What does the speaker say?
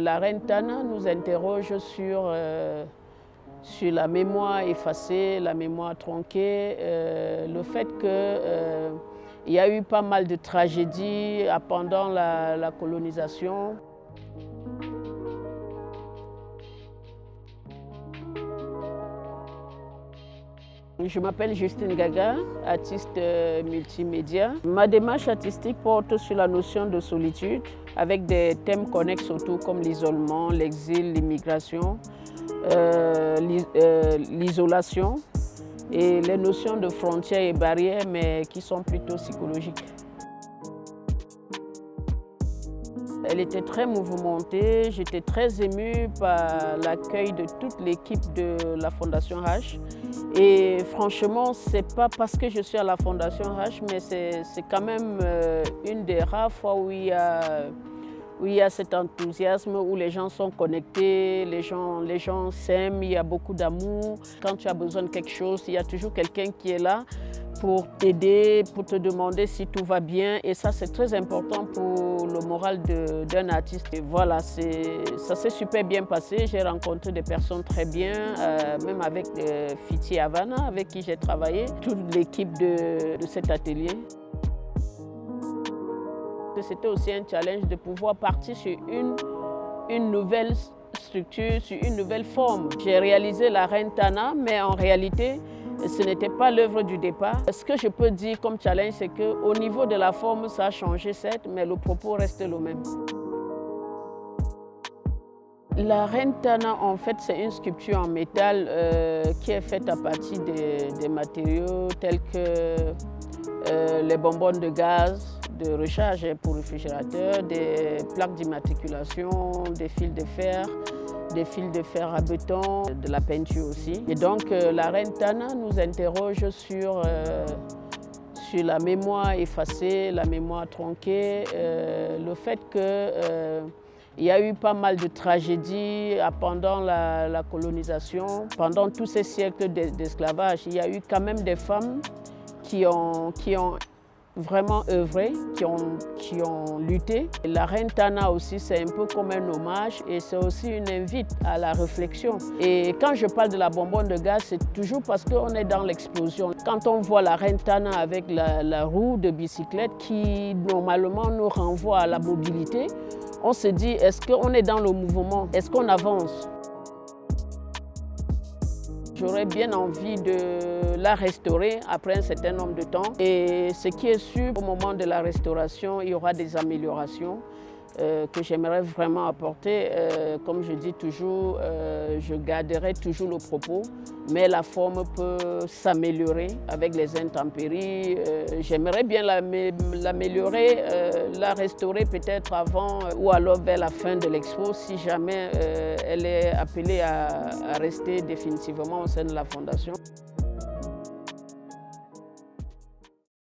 La reine Tana nous interroge sur la mémoire effacée, la mémoire tronquée, le fait qu'il y a eu pas mal de tragédies pendant la colonisation. Je m'appelle Justine Gaga, artiste multimédia. Ma démarche artistique porte sur la notion de solitude avec des thèmes connexes autour comme l'isolement, l'exil, l'immigration, l'isolation et les notions de frontières et barrières mais qui sont plutôt psychologiques. Elle était très mouvementée, j'étais très émue par l'accueil de toute l'équipe de la Fondation H. Et franchement, ce n'est pas parce que je suis à la Fondation H, mais c'est quand même une des rares fois où il y a cet enthousiasme, où les gens sont connectés, les gens s'aiment, il y a beaucoup d'amour. Quand tu as besoin de quelque chose, il y a toujours quelqu'un qui est là pour t'aider, pour te demander si tout va bien. Et ça, c'est très important pour le moral d'un artiste. Et voilà, ça s'est super bien passé. J'ai rencontré des personnes très bien, même avec Fiti Havana, avec qui j'ai travaillé, toute l'équipe de cet atelier. C'était aussi un challenge de pouvoir partir sur une nouvelle structure, sur une nouvelle forme. J'ai réalisé la reine Tana, mais en réalité, ce n'était pas l'œuvre du départ. Ce que je peux dire comme challenge, c'est qu'au niveau de la forme, ça a changé certes, mais le propos reste le même. La reine Tana, en fait, c'est une sculpture en métal qui est faite à partir des matériaux tels que les bonbonnes de gaz, de recharge pour réfrigérateur, des plaques d'immatriculation, des fils de fer à béton, de la peinture aussi. Et donc la reine Tana nous interroge sur la mémoire effacée, la mémoire tronquée, le fait qu'il y a eu pas mal de tragédies pendant la colonisation, pendant tous ces siècles d'esclavage. Il y a eu quand même des femmes qui ont vraiment œuvré, qui ont lutté. Et la reine Tana aussi, c'est un peu comme un hommage et c'est aussi une invite à la réflexion. Et quand je parle de la bonbonne de gaz, c'est toujours parce qu'on est dans l'explosion. Quand on voit la reine Tana avec la roue de bicyclette qui normalement nous renvoie à la mobilité, on se dit, est-ce qu'on est dans le mouvement? Est-ce qu'on avance? J'aurais bien envie de la restaurer après un certain nombre de temps. Et ce qui est sûr, au moment de la restauration, il y aura des améliorations que j'aimerais vraiment apporter. Comme je dis toujours, je garderai toujours le propos, mais la forme peut s'améliorer avec les intempéries. J'aimerais bien l'améliorer, la restaurer peut-être avant ou alors vers la fin de l'expo, si jamais elle est appelée à rester définitivement au sein de la Fondation.